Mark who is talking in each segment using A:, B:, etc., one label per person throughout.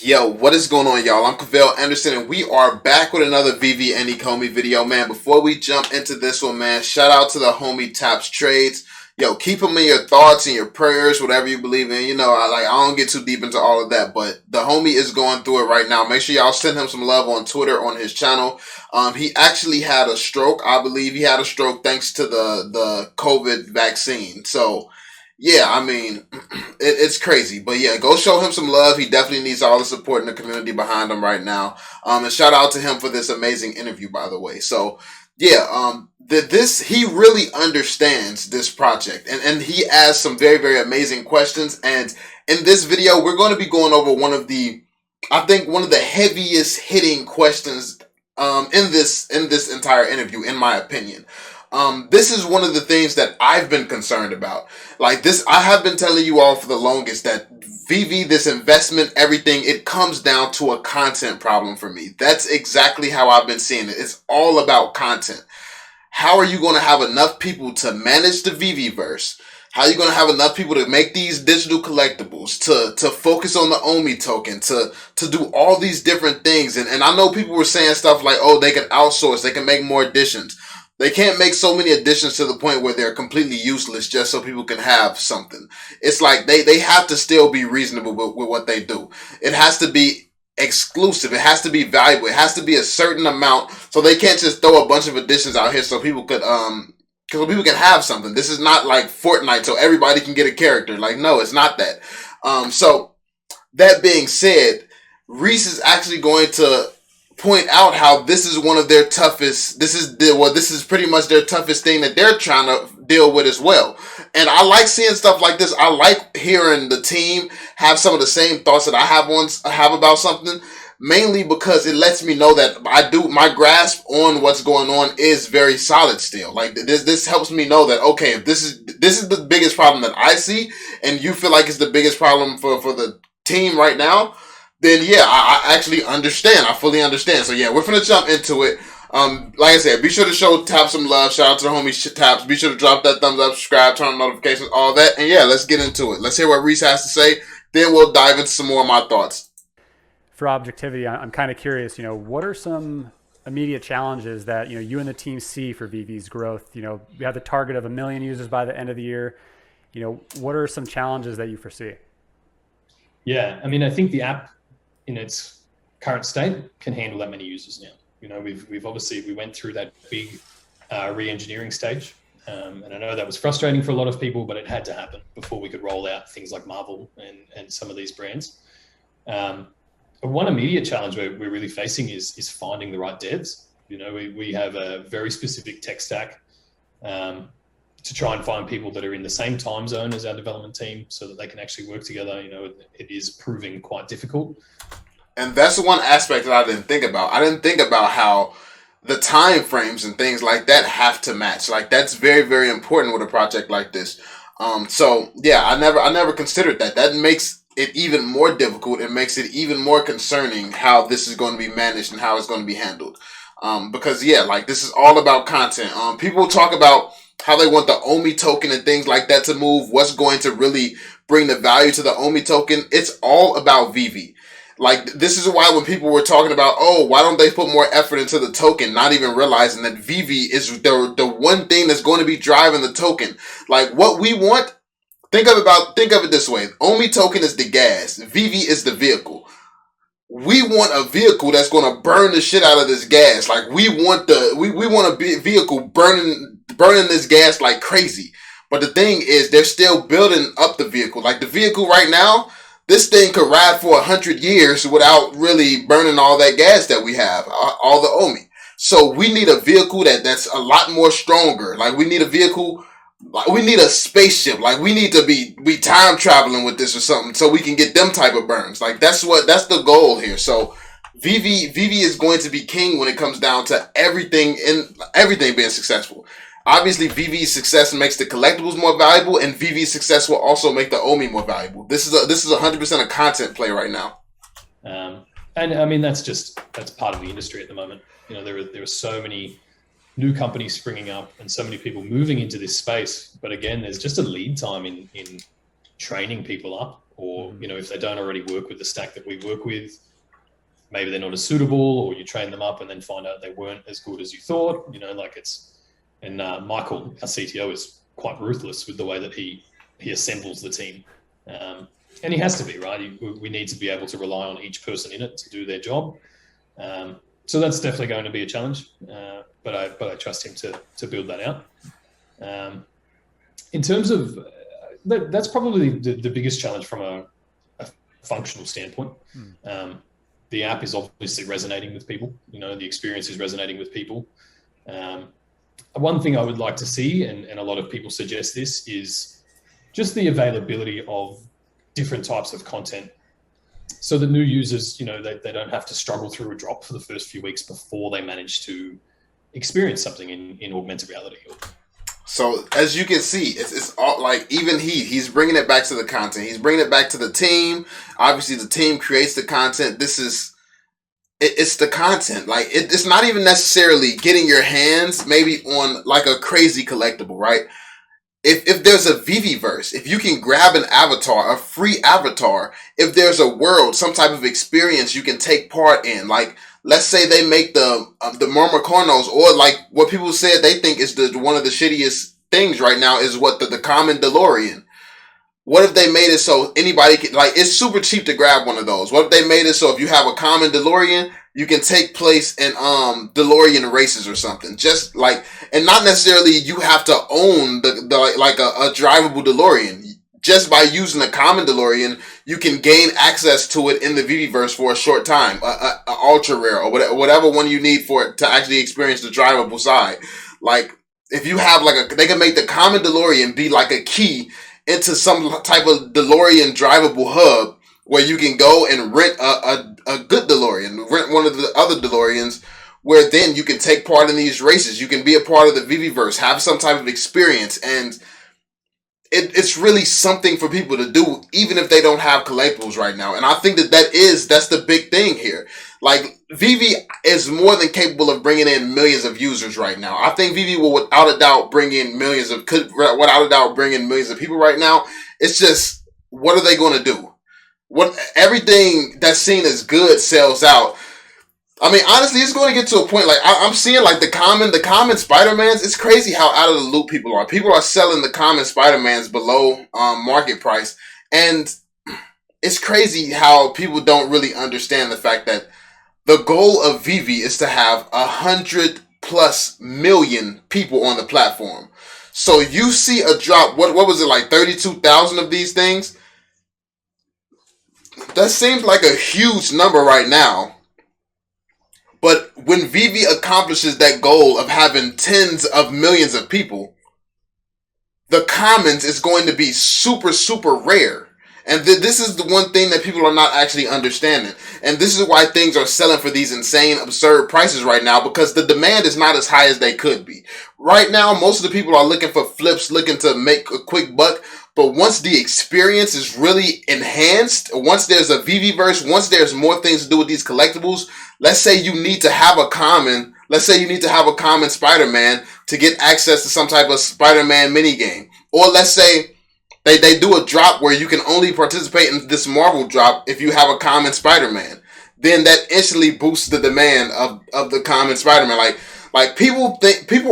A: Yo, what is going on, y'all? I'm Cavell Anderson, and we are back with another Veve and Ecomi video, man. Before we jump into this one, man, shout out to the homie Taps Trades. Yo, keep him in your thoughts and your prayers, whatever you believe in. You know, I don't get too deep into all of that, but the homie is going through it right now. Make sure y'all send him some love on Twitter on his channel. He actually had a stroke. I believe he had a stroke thanks to the COVID vaccine. So yeah, I mean, it's crazy. But yeah, go show him some love. He definitely needs all the support in the community behind him right now. And shout out to him for this amazing interview, by the way. So yeah, he really understands this project, and he asked some very, very amazing questions. And in this video, we're going to be going over one of the heaviest hitting questions in this entire interview, in my opinion. This is one of the things that I've been concerned about. Like this, I have been telling you all for the longest that Veve, this investment, everything, it comes down to a content problem for me. That's exactly how I've been seeing it. It's all about content. How are you going to have enough people to manage the Veveverse? How are you going to have enough people to make these digital collectibles, to focus on the Omi token, to do all these different things? And I know people were saying stuff like, oh, they can outsource, they can make more additions. They can't make so many additions to the point where they're completely useless just so people can have something. It's like they have to still be reasonable with what they do. It has to be exclusive. It has to be valuable. It has to be a certain amount. So they can't just throw a bunch of additions out here so people could because people can have something. This is not like Fortnite so everybody can get a character. Like, no, it's not that. So that being said, Rhys is actually going to point out how this is one of their toughest. This is pretty much their toughest thing that they're trying to deal with as well. And I like seeing stuff like this. I like hearing the team have some of the same thoughts that I have about something. Mainly because it lets me know that my grasp on what's going on is very solid still. Like this helps me know that, okay, if this is the biggest problem that I see, and you feel like it's the biggest problem for the team right now, then yeah, I actually understand. I fully understand. So yeah, we're gonna jump into it. Like I said, be sure to show Taps some love. Shout out to the homie Taps. Be sure to drop that thumbs up, subscribe, turn on notifications, all that. And yeah, let's get into it. Let's hear what Rhys has to say. Then we'll dive into some more of my thoughts.
B: For objectivity, I'm kind of curious, what are some immediate challenges that, you and the team see for Veve's growth? We have the target of 1 million users by the end of the year. What are some challenges that you foresee?
C: Yeah, I mean, I think the app in its current state can handle that many users now. We've obviously, we went through that big re-engineering stage. And I know that was frustrating for a lot of people, but it had to happen before we could roll out things like Marvel and some of these brands. One immediate challenge we're really facing is finding the right devs. We have a very specific tech stack to try and find people that are in the same time zone as our development team so that they can actually work together. It is proving quite difficult.
A: And that's the one aspect that I didn't think about. I didn't think about how the time frames and things like that have to match. Like that's very, very important with a project like this. So yeah, I never considered that. That makes it even more difficult. It makes it even more concerning how this is going to be managed and how it's going to be handled. Because yeah, like this is all about content. People talk about how they want the Omi token and things like that to move. What's going to really bring the value to the Omi token? It's all about Veve. Like, this is why when people were talking about, oh, why don't they put more effort into the token, not even realizing that Veve is the one thing that's going to be driving the token. Like, what we want, think of it this way. Omi token is the gas. Veve is the vehicle. We want a vehicle that's going to burn the shit out of this gas. Like, we want a vehicle burning this gas like crazy. But the thing is, they're still building up the vehicle. Like, the vehicle right now, this thing could ride for 100 years without really burning all that gas that we have, all the Omi. So we need a vehicle that's a lot more stronger. Like we need a vehicle, like we need a spaceship. Like we need to be time traveling with this or something so we can get them type of burns. Like that's the goal here. So Veve is going to be king when it comes down to everything being successful. Obviously, Veve's success makes the collectibles more valuable, and Veve's success will also make the Omi more valuable. This is 100% a content play right now.
C: And I mean, that's part of the industry at the moment. There are so many new companies springing up and so many people moving into this space. But again, there's just a lead time in training people up or if they don't already work with the stack that we work with, maybe they're not as suitable, or you train them up and then find out they weren't as good as you thought. And Michael, our CTO, is quite ruthless with the way that he assembles the team. And he has to be, right? We need to be able to rely on each person in it to do their job. So that's definitely going to be a challenge, but I trust him to build that out. In terms of that's probably the biggest challenge from a functional standpoint. The app is obviously resonating with people. The experience is resonating with people. One thing I would like to see, and a lot of people suggest this, is just the availability of different types of content, so that new users, they don't have to struggle through a drop for the first few weeks before they manage to experience something in augmented reality.
A: So as you can see, it's all like, even he's bringing it back to the content. He's bringing it back to the team. Obviously, the team creates the content. It's the content. Like, it's not even necessarily getting your hands maybe on like a crazy collectible, right? If there's a Viviverse, if you can grab an avatar, a free avatar, if there's a world, some type of experience you can take part in, like, let's say they make the Murmurcornos, or like what people said they think is one of the shittiest things right now is what the common DeLorean. What if they made it so anybody can, like, it's super cheap to grab one of those? What if they made it so if you have a common DeLorean, you can take place in DeLorean races or something? Just like, and not necessarily you have to own a drivable DeLorean. Just by using a common DeLorean, you can gain access to it in the Viviverse for a short time, a ultra rare or whatever one you need for it to actually experience the drivable side. Like, if you have they can make the common DeLorean be like a key into some type of DeLorean drivable hub where you can go and rent a good DeLorean, rent one of the other DeLoreans, where then you can take part in these races. You can be a part of the Viviverse, have some type of experience, and it's really something for people to do, even if they don't have collectibles right now. And I think that's the big thing here. Like, Vivi is more than capable of bringing in millions of users right now. I think Vivi will without a doubt bring in millions of people right now. It's just, what are they going to do? Everything that's seen as good sells out. I mean, honestly, it's going to get to a point, like, I'm seeing, like, the common Spider-Mans. It's crazy how out of the loop people are. People are selling the common Spider-Mans below market price. And it's crazy how people don't really understand the fact that the goal of Vivi is to have 100+ million people on the platform. So you see a drop, what was it, like 32,000 of these things? That seems like a huge number right now. But when Vivi accomplishes that goal of having tens of millions of people, the commons is going to be super, super rare. And this is the one thing that people are not actually understanding. And this is why things are selling for these insane, absurd prices right now, because the demand is not as high as they could be. Right now, most of the people are looking for flips, looking to make a quick buck. But once the experience is really enhanced, once there's a Viviverse, once there's more things to do with these collectibles, let's say you need to have a common Spider-Man to get access to some type of Spider-Man minigame. Or let's say they do a drop where you can only participate in this Marvel drop if you have a common Spider-Man. Then that instantly boosts the demand of the common Spider-Man. Like people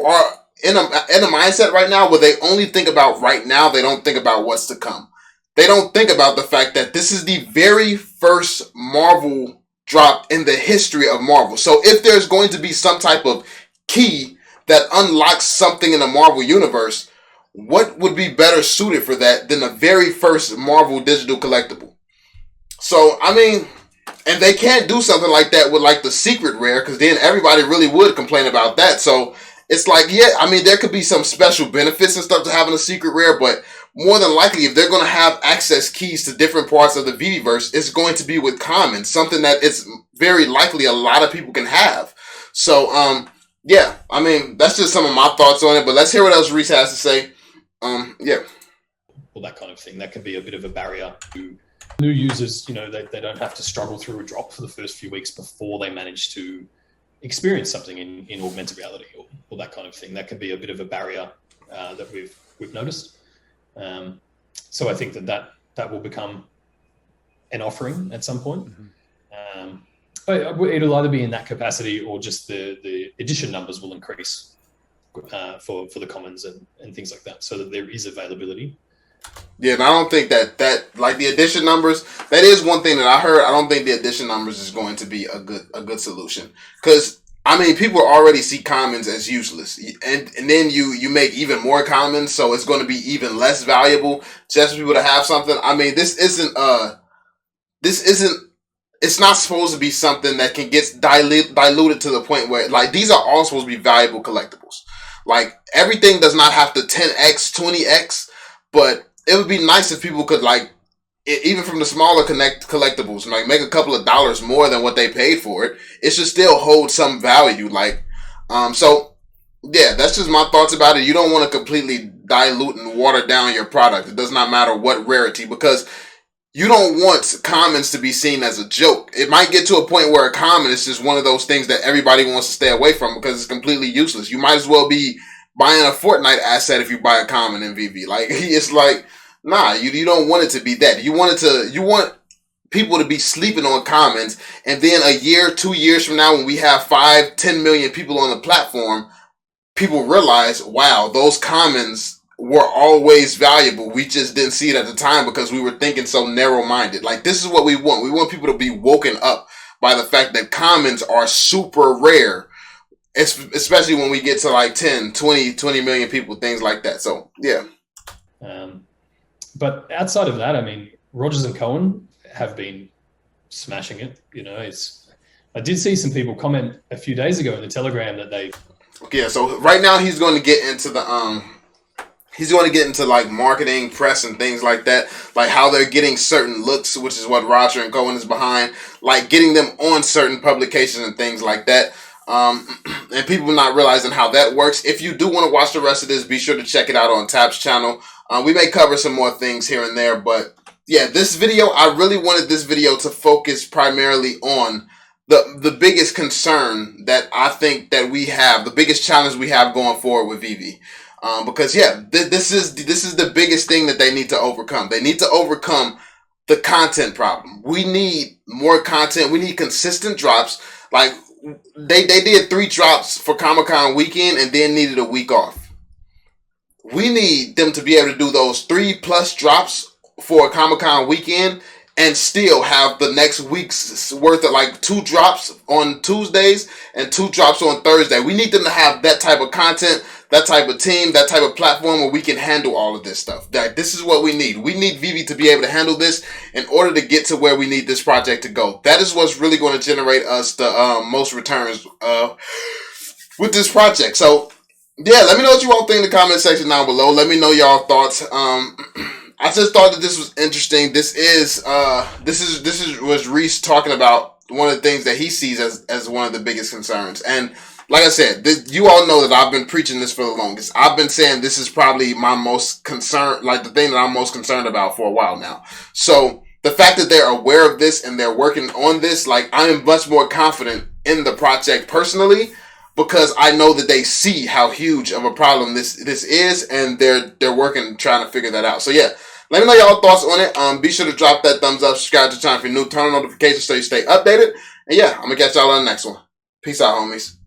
A: are in a mindset right now where they only think about right now. They don't think about what's to come. They don't think about the fact that this is the very first Marvel drop in the history of Marvel. So if there's going to be some type of key that unlocks something in the Marvel universe, what would be better suited for that than the very first Marvel digital collectible? So, I mean, and they can't do something like that with like the secret rare, because then everybody really would complain about that. So it's like, yeah, I mean, there could be some special benefits and stuff to having a secret rare, but more than likely, if they're going to have access keys to different parts of the Viviverse, it's going to be with common, something that it's very likely a lot of people can have. So, yeah, I mean, that's just some of my thoughts on it, but let's hear what else Rhys has to say. Yeah.
C: Well, that kind of thing, that can be a bit of a barrier to new users. They don't have to struggle through a drop for the first few weeks before they manage to experience something in augmented reality, or that kind of thing. That can be a bit of a barrier that we've noticed. So I think that will become an offering at some point. But it'll either be in that capacity or just the edition numbers will increase for the commons and things like that, so that there is availability.
A: Yeah, and I don't think that like the edition numbers, that is one thing that I heard. I don't think the edition numbers is going to be a good solution, because I mean, people already see commons as useless, and then you make even more commons, so it's going to be even less valuable just for people to have something. I mean, this isn't it's not supposed to be something that can get diluted to the point where, like, these are all supposed to be valuable collectibles. Like, everything does not have to 10x, 20x, but it would be nice if people could, like, even from the smaller collectibles, like, make a couple of dollars more than what they paid for it. It should still hold some value. Like, so yeah, that's just my thoughts about it. You don't want to completely dilute and water down your product. It does not matter what rarity, because you don't want commons to be seen as a joke. It might get to a point where a common is just one of those things that everybody wants to stay away from because it's completely useless. You might as well be buying a Fortnite asset if you buy a common in VV. Like, it's like, nah, you don't want it to be that. You want people to be sleeping on commons, and then a year, 2 years from now, when we have 5, 10 million people on the platform, people realize, wow, those commons were always valuable. We just didn't see it at the time because we were thinking so narrow-minded. Like, this is what we want. We want people to be woken up by the fact that commons are super rare, especially when we get to like 10, 20 million people, things like that. So, yeah.
C: But outside of that, I mean, Rogers and Cohen have been smashing it. You know, I did see some people comment a few days ago in the Telegram that they...
A: Yeah, so right now he's going to get into like marketing, press, and things like that, like how they're getting certain looks, which is what Roger and Cohen is behind, like getting them on certain publications and things like that. And people not realizing how that works. If you do want to watch the rest of this, be sure to check it out on Tap's channel. We may cover some more things here and there, but yeah, this video, I really wanted this video to focus primarily on the biggest concern that I think that we have, the biggest challenge we have going forward with VV. Because yeah, this is the biggest thing that they need to overcome. They need to overcome the content problem. We need more content. We need consistent drops. Like, they did 3 drops for Comic-Con weekend and then needed a week off. We need them to be able to do those 3+ drops for a Comic-Con weekend and still have the next week's worth of like 2 drops on Tuesdays and 2 drops on Thursday. We need them to have that type of content, that type of team, that type of platform where we can handle all of this stuff. Like, this is what we need. We need VV to be able to handle this in order to get to where we need this project to go. That is what's really going to generate us the most returns with this project. So yeah, let me know what you all think in the comment section down below. Let me know y'all thoughts. I just thought that this was interesting. This is was Rhys talking about one of the things that he sees as one of the biggest concerns. And like I said, you all know that I've been preaching this for the longest. I've been saying this is probably my most concern, like the thing that I'm most concerned about for a while now. So the fact that they're aware of this and they're working on this, like, I am much more confident in the project personally, because I know that they see how huge of a problem this is, and they're working, trying to figure that out. So yeah, let me know y'all thoughts on it. Be sure to drop that thumbs up, subscribe to the channel if you're new, turn on notifications so you stay updated. And yeah, I'm gonna catch y'all on the next one. Peace out, homies.